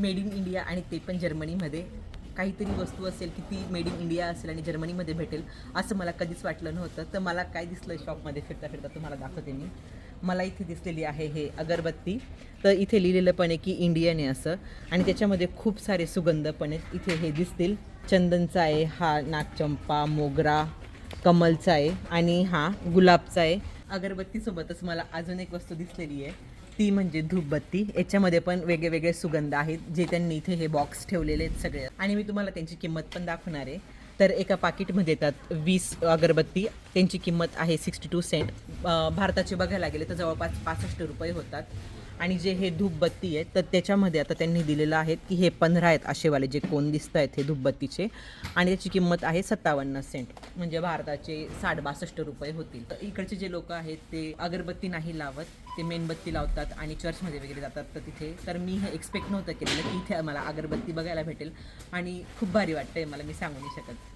Made in India आणि ते पण जर्मनीमध्ये. काहीतरी वस्तू असेल की ती मेड इन इंडिया असेल आणि जर्मनीमध्ये भेटेल असं मला कधीच वाटलं नव्हतं. तर मला काय दिसलं शॉपमध्ये फिरता फिरता तुम्हाला दाखवते मी. मला इथे दिसलेली आहे हे अगरबत्ती. तर इथे लिहिलेलं पण आहे की इंडियन आहे असं, आणि त्याच्यामध्ये खूप सारे सुगंध पण आहेत. इथे हे दिसतील, चंदनचा आहे, हा नागचंपा, मोगरा, कमलचा आहे आणि हा गुलाबचा आहे. अगरबत्तीसोबतच मला अजून एक वस्तू दिसलेली आहे, ती म्हणजे धूपबत्ती. याच्यामध्ये पण वेगळे वेगळे सुगंध आहेत जे त्यांनी इथे हे बॉक्स ठेवलेले आहेत सगळे, आणि मी तुम्हाला त्यांची किंमत पण दाखवणार आहे. तर एका पाकिटमध्ये येतात 20 अगरबत्ती. त्यांची किंमत आहे 62 सेंट. भारताचे बघायला गेले तर जवळपास 65 रुपये होतात. आणि जे हे धूपबत्ती आहेत तर त्याच्यामध्ये आता त्यांनी दिलेलं आहे की हे 15 आहेत असेवाले जे कोण दिसत आहेत हे धूपबत्तीचे, आणि त्याची किंमत आहे 57 सेंट, म्हणजे भारताचे 60-62 रुपये होतील. तर इकडचे जे लोक आहेत ते अगरबत्ती नाही लावत, ते मेणबत्ती लावतात आणि चर्चमध्ये वगैरे जातात. तर तिथे तर मी हे एक्सपेक्ट नव्हतं केलेलं की इथे मला अगरबत्ती बघायला भेटेल, आणि खूप भारी वाटतंय मला, मी सांगू नाही शकत.